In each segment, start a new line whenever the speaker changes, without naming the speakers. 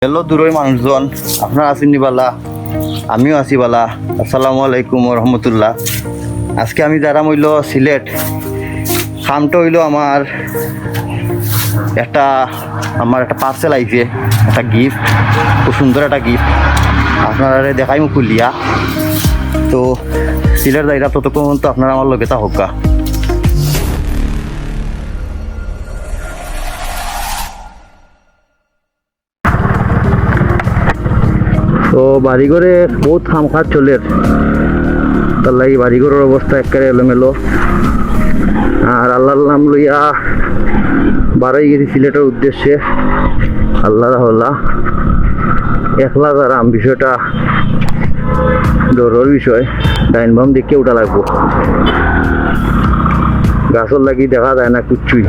Hello দূরের মানুষজন, আপনারা আছেন বালা, আমিও আছি বালা। আসসালামু আলাইকুম রহমতুল্লাহ। আজকে আমি যারা হইল সিলেট, খামটা হইল আমার একটা পার্সেল আইছে, একটা গিফট, খুব সুন্দর একটা গিফট আপনারা দেখাইমু খুলিয়া। তো সিলেট যাইরা ততক্ষণ তো আপনারা আমার লগে তা হোকা। তো বাড়িঘরে বহুত খামখাত চলে, তার লাগি বাড়িঘরের অবস্থা একেবারে এলোমেলো। আর আল্লাহর নাম লইয়া বাড়াই গেছি সিলেটের উদ্দেশ্যে। আল্লাহ হল্লা একলা আরাম, বিষয়টা ডরের বিষয়। ডাইন বাম দেখে উঠা লাগবো, গাছর লাগি দেখা যায় না কিচ্ছুই।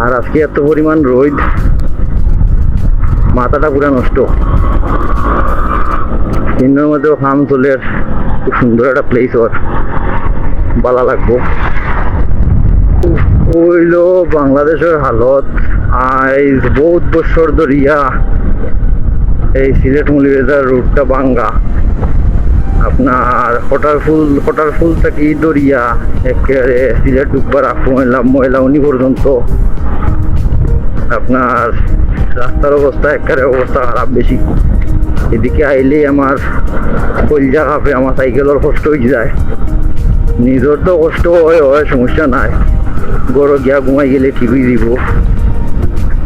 আর আজকে এত পরিমাণ রোদ, মাথাটা পুরা নষ্ট। দিনের মধ্যেও খাম চলের, খুব সুন্দর একটা প্লেস, ওর ভালো লাগবো। হইল বাংলাদেশের হালত আজ বহুত বছর ধরিয়া এই সিলেট মৌলভীবাজার রুটটা ভাঙ্গা। আপনার কটার ফুল থেকে দরিয়া একেবারে সিলেট ঢুকবার ময়লা উনি পর্যন্ত আপনার রাস্তার অবস্থা একেবারে অবস্থা খারাপ বেশি। এদিকে আইলে আমার কলজা কাঁপে, আমার সাইকেলের কষ্ট হয়ে যায়। নিজের তো কষ্ট হয়, সমস্যা নাই, গড় গিয়া ঘুমাই গেলে ঠিক হয়ে দিব।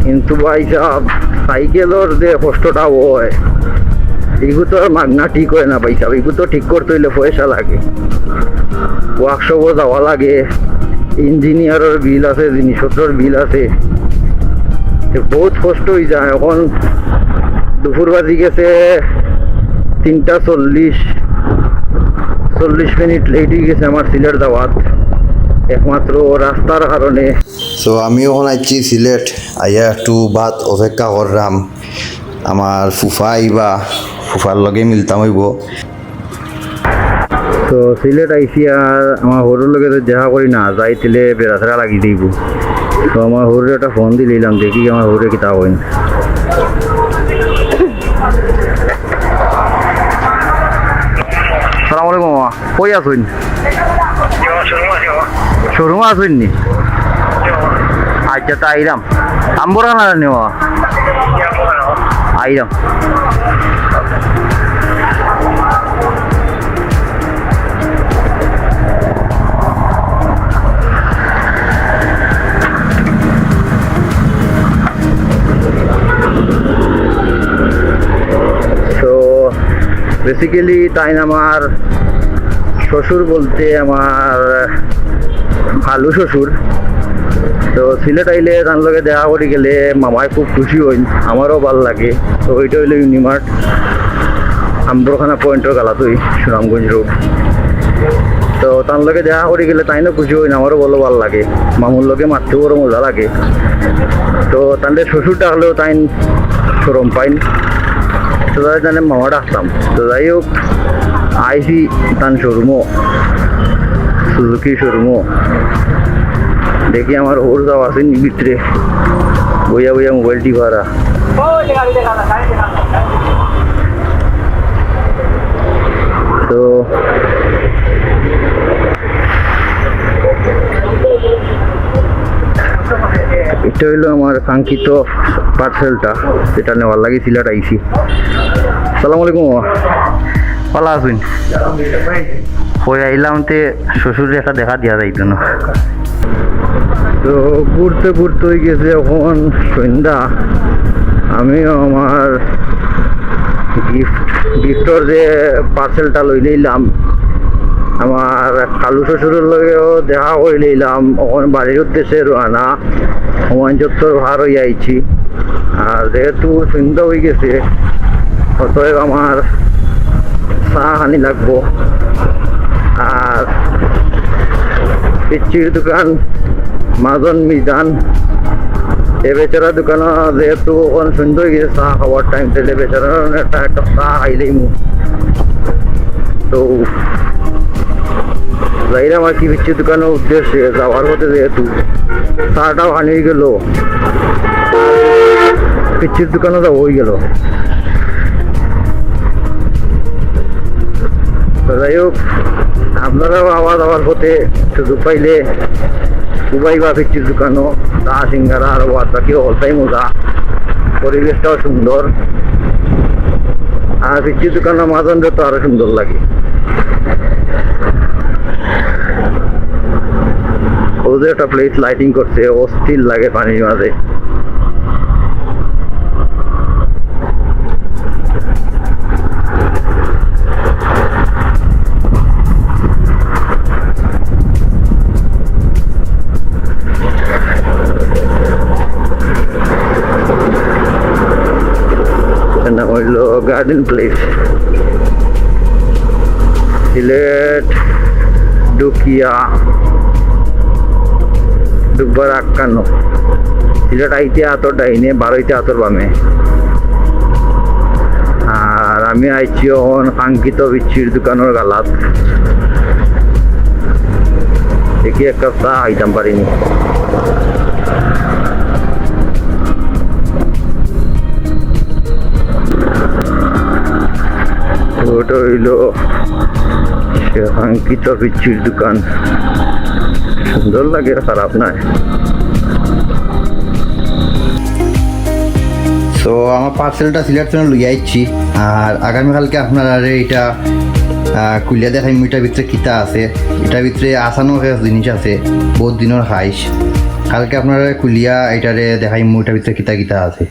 কিন্তু ভাই সাহেব, সাইকেলের যে কষ্টটা হয়, এগুলো তো আর মাগনা ঠিক হয় না ভাই সাহেব। এগুলো তো ঠিক করতে হইলে পয়সা লাগে, ওয়ার্কশপও যাওয়া লাগে, ইঞ্জিনিয়ারের বিল আছে, জিনিসপত্রের বিল আছে, বহুত কষ্ট হয়ে যায়। এখন দুপুর বাজি গেছে 3:40 মিনিট লেট হয়ে গেছে আমার সিলেট যাওয়ার, একমাত্র রাস্তার কারণে।
তো আমি এখন আইছি সিলেট, আইয়া একটু বাদ অপেক্ষা করলাম। আমার ফুফা আইবা, ফুফার লগে মিলতাম হইব।
তো সিলেট আইসি আর আমার হরুর লগে তো দেখা করি না, যাইতেলে বেড়াতেরা লাগি দিব। তো আমার হরুর একটা ফোন দিলাম, দেখি আমার হরুরে কিতা হইন। সালাম আলাইকুম মামা, কই আসুন? শোরুমে আসুন নি? আচ্ছা, তা আইরাম আম্বরা না নি মামা, আইরাম। বেসিক্যালি তাই আমার শ্বশুর বলতে আমার খালু শ্বশুর। তো সিলেট আইলে তার লগে দেখা করে গেলে মামায় খুব খুশি হইন, আমারও ভাল লাগে। তো ওইটা হইলো ইউনিমার্ট, আম্বরখানা পয়েন্টের গালাতুই, সুনামগঞ্জ রোড। তো তার লগে দেখা করে গেলে তাইনও খুশি হইন, আমারও বলো ভাল লাগে। মামুর লগে মারতেও বড় মজা লাগে। তো তাদের শ্বশুর ডাকলেও তাইন সরম পাইন, তো তাই জানে মামা ডাকতাম। তো যাই হোক, আইসি তান শোরুমও, সুজুকি শোরুমও। দেখি আমার হোর যাওয়া আছে ভিতরে, বইয়া বইয়া মোবাইল টিপারা। তো এটা হইলো আমার কাঙ্ক্ষিত পার্সেলটা, যেটা নেওয়ার লাগে সিলেট আইসি। সালাম আলাইকুম, ভালো আছেন? ওই আইলাম তে শ্বশুরে একটা দেখা দিয়া যাইত না। তো ঘুরতে ঘুরতে হয়ে গেছে এখন সন্ধ্যা। আমিও আমার গিফটর যে পার্সেলটা লই নিলাম, আমার কালু শ্বশুরের লগেও দেখা করে নিলাম। ওখানে বাড়ির উদ্দেশ্যে রানা হুমায়ুন চত্বর ভার হয়ে আইছি। আর যেহেতু সন্ধ্যা হয়ে গেছে, অতএব আমার চা হানি লাগবো। আর পিচ্ছির দোকান মাজন মিজান, এ বেচারা দোকান যেহেতু ওখানে সন্ধ্যা হয়ে গেছে, চা খাওয়ার টাইম তাহলে বেচারা একটা চা খাইলেই তো যাইলাম আর কি বিচ্ছি দোকানের উদ্দেশ্যে যাওয়ার পথে যেহেতু চাটাও হানিয়ে গেল, পিচ্ছির দোকানে যাওয়া হয়ে গেল। তো যাই হোক, আপনারাও আওয়াজ আওয়ার পথে সুযোগ পাইলে দুবাই বা পিচ্ছির দোকানও চা সিঙ্গারা আর বাকি অলটাই মজা, পরিবেশটাও সুন্দর, আর পিচ্ছির দোকানের মাঝনটা তো আরো সুন্দর লাগে। ওদের একটা প্লেস লাইটিং করছে, অস্থির লাগে পানির মাঝে। নাম হইল গার্ডেন প্লেস, সিলেট ডুকিয়া ডুববার 51, সিলেট আইতে আতর ডাইনে, 12তে আতর বামে। আর আমি আইছি কাঙ্ক্ষিত বিচ্ছির দোকানের গালাত, দেখি এক কাপ চা আইতাম পারিনি। ওটা হইল সে কাঙ্ক্ষিত বিচ্ছির দোকান, সুন্দর লাগে, খারাপ নয়।
তো আমার পার্সেলটা সিলেট থেকে লইয়া আইছি, আর আগামীকালকে আপনারা এটা কুলিয়া দেখাই এটার ভিতরে কিতা আছে। এটার ভিতরে আসানো জিনিস আছে, বহুত দিনের খাইস। কালকে আপনারা কুলিয়া এটারে দেখাই এটার ভিতরে কিতা কিতা আছে।